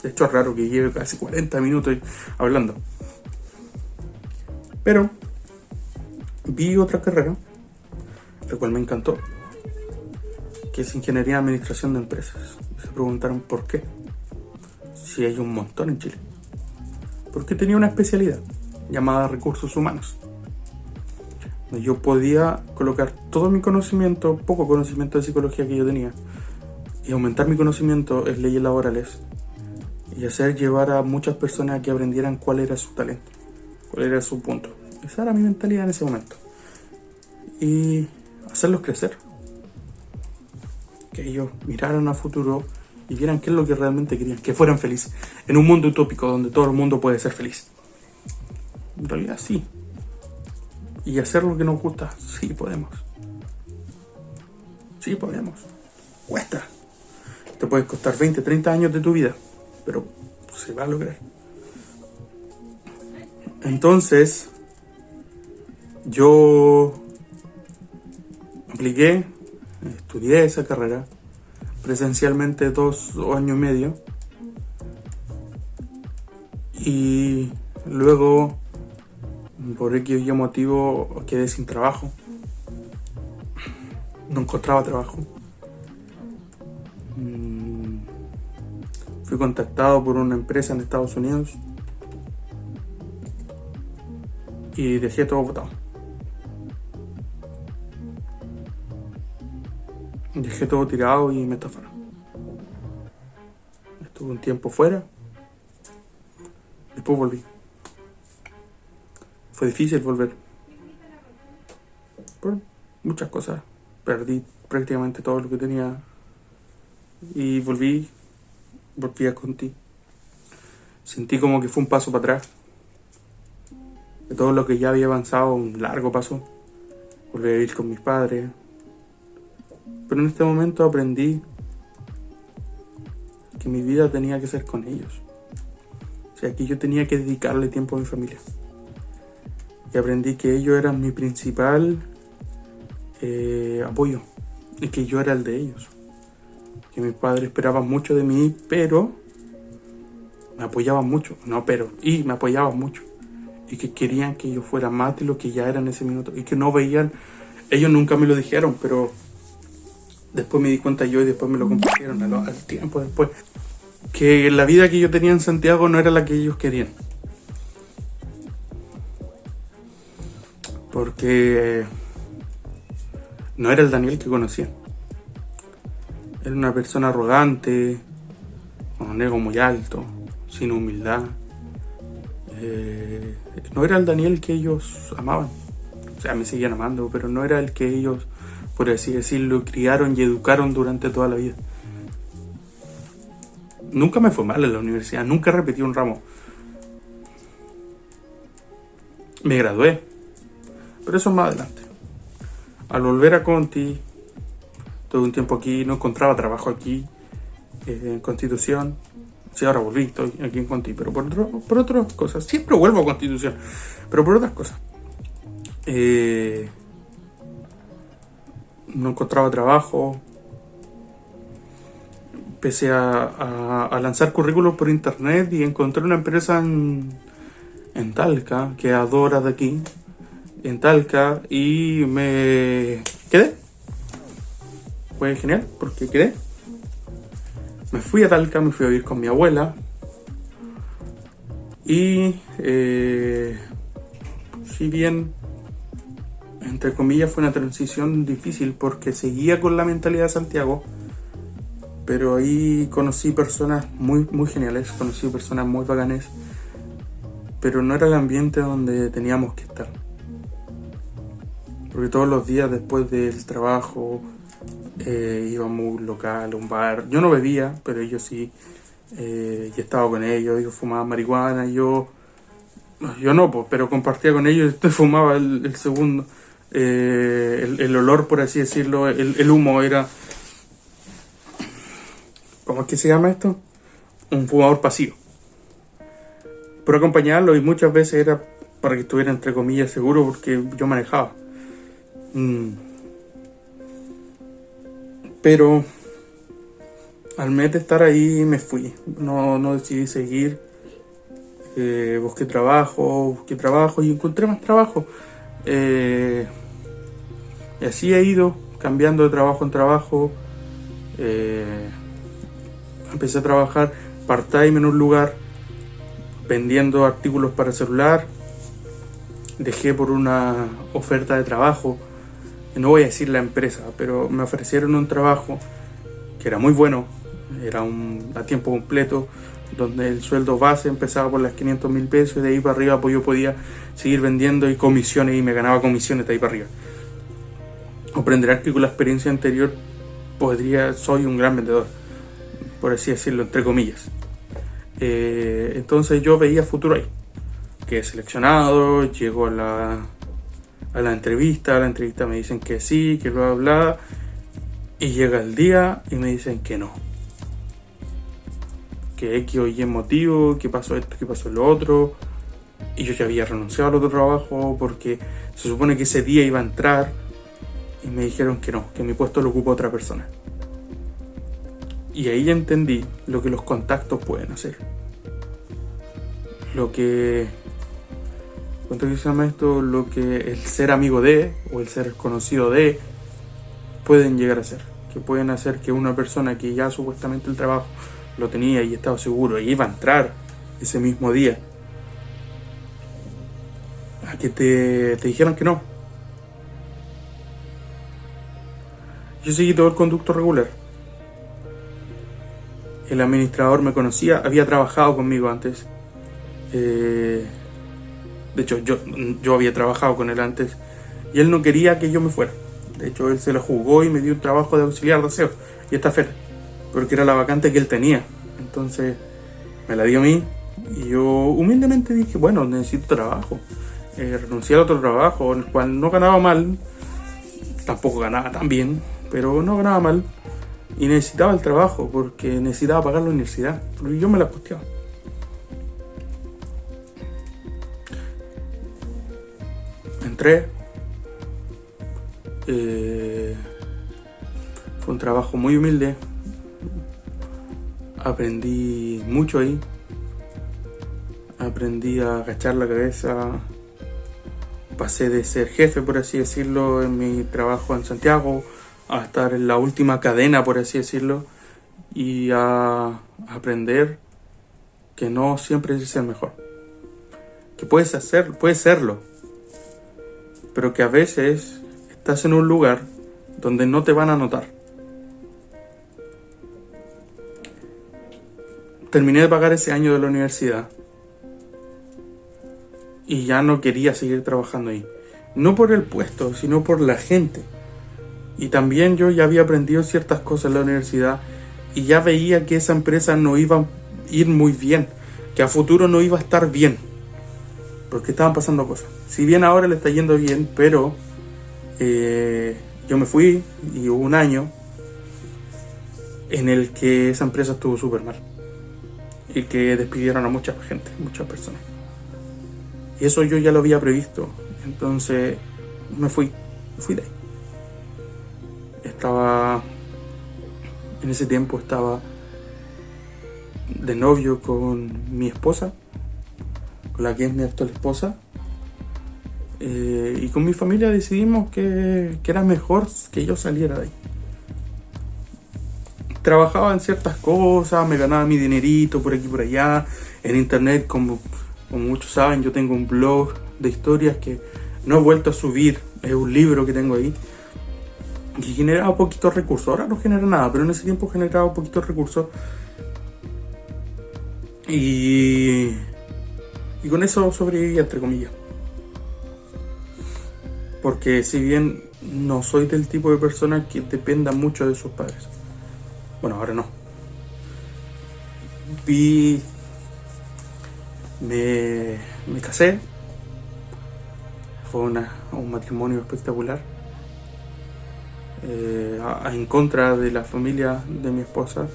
De hecho es raro que lleve casi 40 minutos hablando. Pero vi otra carrera, la cual me encantó, que es Ingeniería de Administración de Empresas. Y se preguntaron por qué, si hay un montón en Chile. Porque tenía una especialidad llamada Recursos Humanos. Yo podía colocar todo mi conocimiento, poco conocimiento de psicología que yo tenía, y aumentar mi conocimiento en leyes laborales y hacer llevar a muchas personas a que aprendieran cuál era su talento, cuál era su punto. Esa era mi mentalidad en ese momento. Y hacerlos crecer. Que ellos miraran a futuro y vieran qué es lo que realmente querían, que fueran felices. En un mundo utópico donde todo el mundo puede ser feliz. En realidad sí. Y hacer lo que nos gusta, sí podemos. Sí podemos. Cuesta. Te puede costar 20, 30 años de tu vida, pero se va a lograr. Entonces, yo apliqué, estudié esa carrera presencialmente 2 años y medio y luego por X y motivo quedé sin trabajo, no encontraba trabajo. Fui contactado por una empresa en Estados Unidos y dejé todo botado. Dejé todo tirado y me estafaron. Estuve un tiempo fuera, después volví. Fue difícil volver. Por muchas cosas. Perdí prácticamente todo lo que tenía. Y volví a Conti. Sentí como que fue un paso para atrás. De todo lo que ya había avanzado, un largo paso. Volví a vivir con mis padres. Pero en este momento aprendí que mi vida tenía que ser con ellos. O sea, que yo tenía que dedicarle tiempo a mi familia. Y aprendí que ellos eran mi principal apoyo. Y que yo era el de ellos. Que mis padres esperaban mucho de mí, pero me apoyaban mucho. Me apoyaban mucho. Y que querían que yo fuera más de lo que ya era en ese minuto. Y que no veían, ellos nunca me lo dijeron, pero después me di cuenta yo y después me lo compartieron al tiempo después. Que la vida que yo tenía en Santiago no era la que ellos querían. Porque no era el Daniel que conocían. Era una persona arrogante, con un ego muy alto, sin humildad. No era el Daniel que ellos amaban. O sea, me seguían amando, pero no era el que ellos, por así decirlo, criaron y educaron durante toda la vida. Nunca me fue mal en la universidad, nunca repetí un ramo. Me gradué, pero eso más adelante. Al volver a Conti, tuve un tiempo aquí, no encontraba trabajo aquí, en Constitución. Sí, ahora volví, estoy aquí en Conti, pero por otras cosas. Siempre vuelvo a Constitución, pero por otras cosas. No encontraba trabajo. Empecé a lanzar currículos por internet y encontré una empresa en Talca, que es Adora de aquí, en Talca, y me quedé. Fue genial, porque quedé. Me fui a Talca, me fui a vivir con mi abuela. Y si bien, entre comillas, fue una transición difícil porque seguía con la mentalidad de Santiago, pero ahí conocí personas muy, muy geniales, conocí personas muy bacanes, pero no era el ambiente donde teníamos que estar. Porque todos los días después del trabajo íbamos a un local, a un bar. Yo no bebía, pero ellos sí. Y estaba con ellos fumaban marihuana, yo no, pues, pero compartía con ellos, fumaba el segundo. El olor, por así decirlo, el humo era... ¿Cómo es que se llama esto? Un fumador pasivo. Por acompañarlo, y muchas veces era para que estuviera entre comillas seguro porque yo manejaba. Pero Al mes de estar ahí me fui, no decidí seguir. Busqué trabajo y encontré más trabajo. Y así he ido cambiando de trabajo en trabajo. Empecé a trabajar part-time en un lugar vendiendo artículos para celular. Dejé por una oferta de trabajo, no voy a decir la empresa, pero me ofrecieron un trabajo que era muy bueno, era a tiempo completo, donde el sueldo base empezaba por las 500.000 pesos y de ahí para arriba pues yo podía seguir vendiendo y comisiones, y me ganaba comisiones de ahí para arriba. Comprenderás que con la experiencia anterior soy un gran vendedor, por así decirlo, entre comillas. Entonces yo veía futuro ahí. Quedé seleccionado, llego a la entrevista, me dicen que sí, que bla, bla, bla, y llega el día y me dicen que no. Que X o Y motivo, que pasó esto, que pasó lo otro, y yo ya había renunciado al otro trabajo porque se supone que ese día iba a entrar y me dijeron que no, que mi puesto lo ocupa otra persona. Y ahí entendí lo que los contactos pueden hacer. Lo que se llama esto, lo que el ser amigo de o el ser conocido de pueden llegar a ser, que pueden hacer que una persona que ya supuestamente el trabajo lo tenía y estaba seguro y iba a entrar ese mismo día, a que te dijeron que no. Yo seguí todo el conducto regular. El administrador me conocía, había trabajado conmigo antes. De hecho, yo había trabajado con él antes y él no quería que yo me fuera. De hecho, él se la jugó y me dio un trabajo de auxiliar de aseo y estafeta, porque era la vacante que él tenía. Entonces me la dio a mí y yo humildemente dije, bueno, necesito trabajo. Renuncié al otro trabajo, en el cual no ganaba mal, tampoco ganaba tan bien, pero no ganaba mal, y necesitaba el trabajo porque necesitaba pagar la universidad, porque yo me la costeaba. Entré. Fue un trabajo muy humilde. Aprendí mucho ahí. Aprendí a agachar la cabeza. Pasé de ser jefe, por así decirlo, en mi trabajo en Santiago, a estar en la última cadena, por así decirlo, y a aprender que no siempre es el mejor. Que puedes serlo, pero que a veces estás en un lugar donde no te van a notar. Terminé de pagar ese año de la universidad y ya no quería seguir trabajando ahí. No por el puesto, sino por la gente. Y también yo ya había aprendido ciertas cosas en la universidad y ya veía que esa empresa no iba a ir muy bien, que a futuro no iba a estar bien, porque estaban pasando cosas. Si bien ahora le está yendo bien, pero yo me fui y hubo un año en el que esa empresa estuvo súper mal y que despidieron a mucha gente, muchas personas. Y eso yo ya lo había previsto. Entonces me fui de ahí. En ese tiempo estaba de novio con mi esposa, con la que es mi actual esposa. Y con mi familia decidimos que era mejor que yo saliera de ahí. Trabajaba en ciertas cosas, me ganaba mi dinerito por aquí y por allá. En internet, como muchos saben, yo tengo un blog de historias que no he vuelto a subir. Es un libro que tengo ahí, que generaba poquitos recursos. Ahora no genera nada, pero en ese tiempo generaba poquitos recursos. Y con eso sobreviví, entre comillas. Porque si bien no soy del tipo de persona que dependa mucho de sus padres. Bueno, ahora no. Me casé. Fue un matrimonio espectacular. En contra de la familia de mi esposa,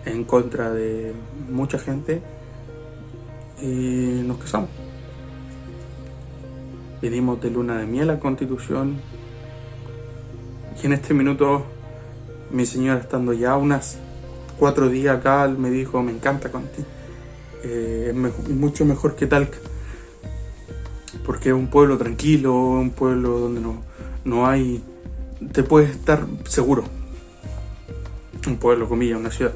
en contra de mucha gente, y nos casamos. Vinimos de luna de miel a Constitución, y en este minuto mi señora, estando ya a unas 4 días acá, me dijo, me encanta Conti. Mucho mejor que Talca. Porque es un pueblo tranquilo, un pueblo donde no hay... Te puedes estar seguro. Un pueblo, comillas, una ciudad.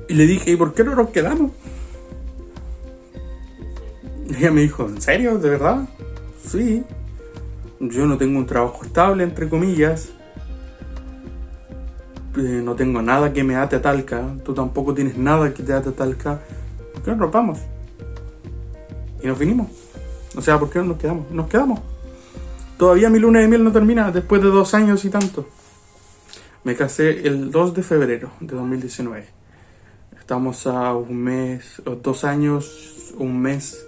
Y le dije, ¿y por qué no nos quedamos? Y ella me dijo, ¿en serio? ¿De verdad? Sí. Yo no tengo un trabajo estable, entre comillas. No tengo nada que me ate a Talca. Tú tampoco tienes nada que te ate a Talca. ¿Por qué no nos vamos? Y nos vinimos. O sea, ¿por qué no nos quedamos? Nos quedamos. Todavía mi luna de miel no termina, después de 2 años y tanto. Me casé el 2 de febrero de 2019. Estamos a 1 mes, 2 años, 1 mes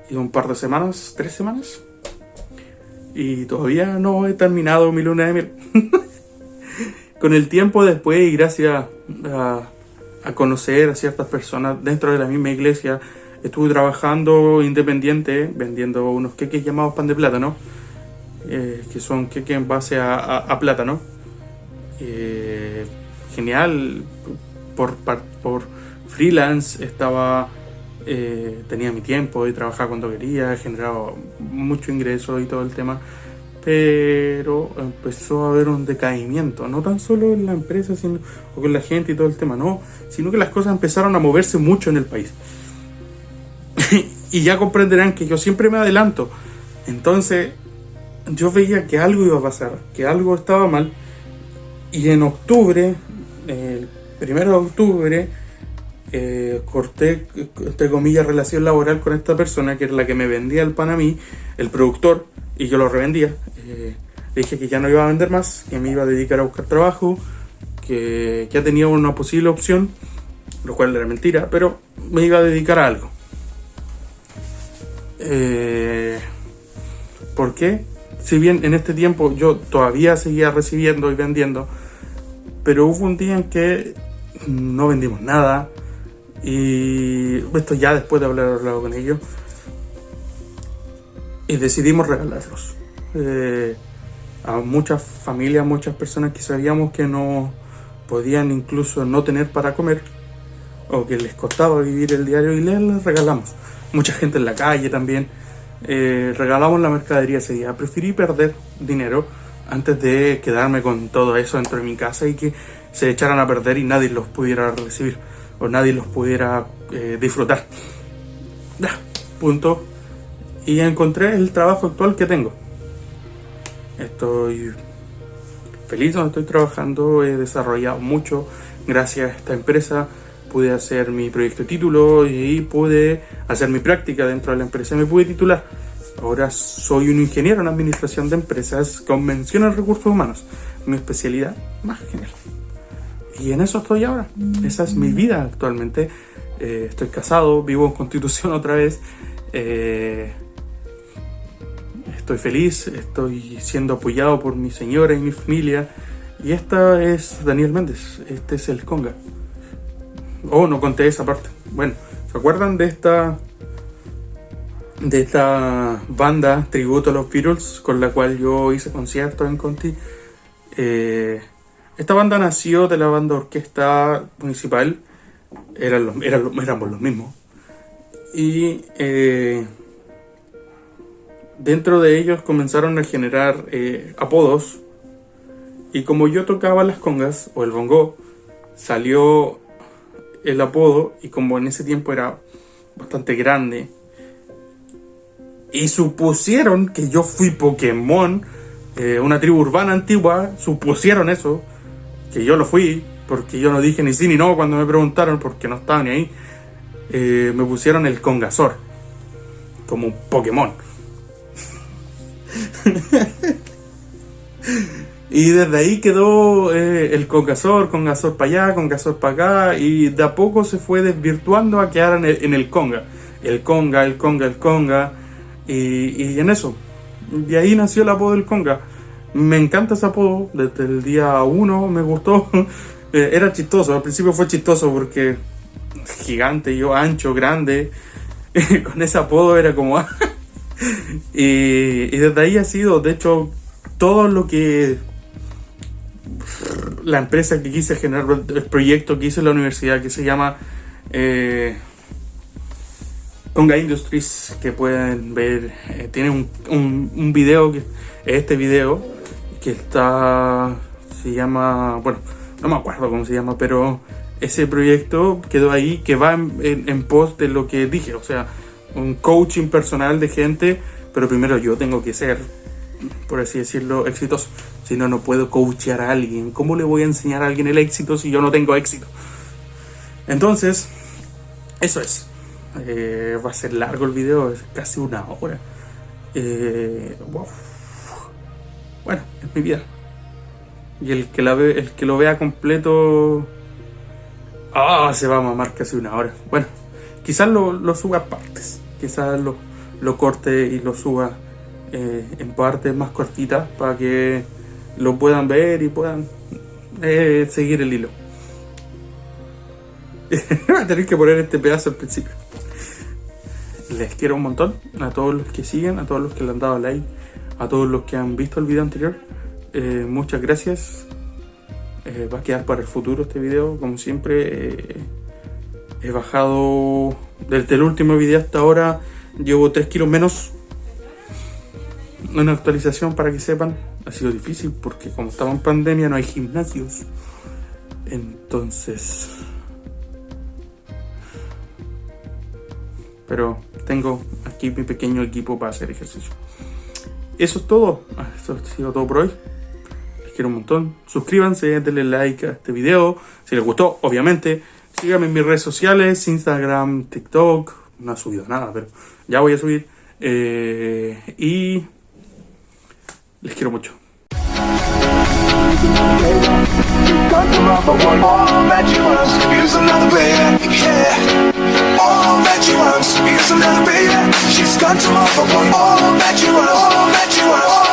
y un par de semanas, 3 semanas. Y todavía no he terminado mi luna de miel. Con el tiempo después, y gracias a conocer a ciertas personas dentro de la misma iglesia, estuve trabajando independiente, vendiendo unos queques llamados pan de plátano, que son queques en base a plátano. Genial, por freelance estaba, tenía mi tiempo y trabajaba cuando quería, generaba mucho ingreso y todo el tema. Pero empezó a haber un decaimiento, no tan solo en la empresa o con la gente y todo el tema, no, sino que las cosas empezaron a moverse mucho en el país. Y ya comprenderán que yo siempre me adelanto. Entonces yo veía que algo iba a pasar, que algo estaba mal. Y en octubre, el 1 de octubre, corté, entre comillas, relación laboral con esta persona que era la que me vendía el pan a mí, el productor, y yo lo revendía. Le dije que ya no iba a vender más, que me iba a dedicar a buscar trabajo, que ya tenía una posible opción, lo cual era mentira, pero me iba a dedicar a algo. ¿Por qué? Si bien en este tiempo yo todavía seguía recibiendo y vendiendo, pero hubo un día en que no vendimos nada, y esto ya después de haber hablado con ellos, y decidimos regalarlos a muchas familias, muchas personas que sabíamos que no podían incluso no tener para comer o que les costaba vivir el diario, y les regalamos. Mucha gente en la calle también. Regalamos la mercadería ese día. Preferí perder dinero antes de quedarme con todo eso dentro de mi casa y que se echaran a perder y nadie los pudiera recibir o nadie los pudiera disfrutar. Punto. Y encontré el trabajo actual que tengo. Estoy feliz donde estoy trabajando. He desarrollado mucho gracias a esta empresa. Pude hacer mi proyecto de título y pude hacer mi práctica dentro de la empresa. Me pude titular. Ahora soy un ingeniero en administración de empresas con mención en recursos humanos. Mi especialidad más genial. Y en eso estoy ahora. Esa es mi vida actualmente. Estoy casado, vivo en Constitución otra vez. Estoy feliz, estoy siendo apoyado por mi señora y mi familia. Y esta es Daniel Méndez, este es el Conga. Oh, no conté esa parte. Bueno, ¿se acuerdan de esta banda tributo a los Beatles con la cual yo hice conciertos en Conti? Esta banda nació de la banda orquesta municipal. Éramos los mismos. Y dentro de ellos comenzaron a generar apodos. Y como yo tocaba las congas o el bongo, salió el apodo. Y como en ese tiempo era bastante grande y supusieron que yo fui Pokémon, una tribu urbana antigua, supusieron eso, que yo lo fui, porque yo no dije ni sí ni no cuando me preguntaron, porque no estaba ni ahí. Me pusieron el Congasor como un Pokémon. Y desde ahí quedó el Congasor para allá, Congasor para acá, y de a poco se fue desvirtuando a quedar en el Conga. El Conga, y en eso. De ahí nació el apodo del Conga. Me encanta ese apodo, desde el día 1 me gustó. Era chistoso, al principio fue chistoso porque gigante, yo ancho, grande, con ese apodo era como... y desde ahí ha sido, de hecho, todo lo que la empresa que quise generar, el proyecto que hice en la universidad, que se llama Conga Industries, que pueden ver. Tiene un video, este video, que está, se llama, bueno, no me acuerdo cómo se llama, pero ese proyecto quedó ahí, que va en pos de lo que dije, o sea, un coaching personal de gente, pero primero yo tengo que ser, por así decirlo, exitoso. Si no, no puedo coachear a alguien. ¿Cómo le voy a enseñar a alguien el éxito si yo no tengo éxito? Entonces, eso es. Va a ser largo el video, es casi 1 hora. Wow. Bueno, es mi vida. Y el que lo vea completo, se va a mamar casi 1 hora. Bueno, quizás lo suba a partes. Quizás lo corte y lo suba en partes más cortitas para que lo puedan ver y puedan seguir el hilo. Voy a tener que poner este pedazo al principio. Les quiero un montón a todos los que siguen, a todos los que le han dado like, a todos los que han visto el video anterior. Muchas gracias. Va a quedar para el futuro este video. Como siempre, he bajado desde el último video hasta ahora. Llevo 3 kilos menos. Una actualización para que sepan. Ha sido difícil porque como estamos en pandemia no hay gimnasios. Entonces... pero tengo aquí mi pequeño equipo para hacer ejercicio. Eso es todo. Eso ha sido todo por hoy. Les quiero un montón. Suscríbanse, denle like a este video si les gustó, obviamente. Síganme en mis redes sociales, Instagram, TikTok. No he subido nada, pero ya voy a subir. Y les quiero mucho. All that you want is another baby. She's got to offer all that you want. All that you want.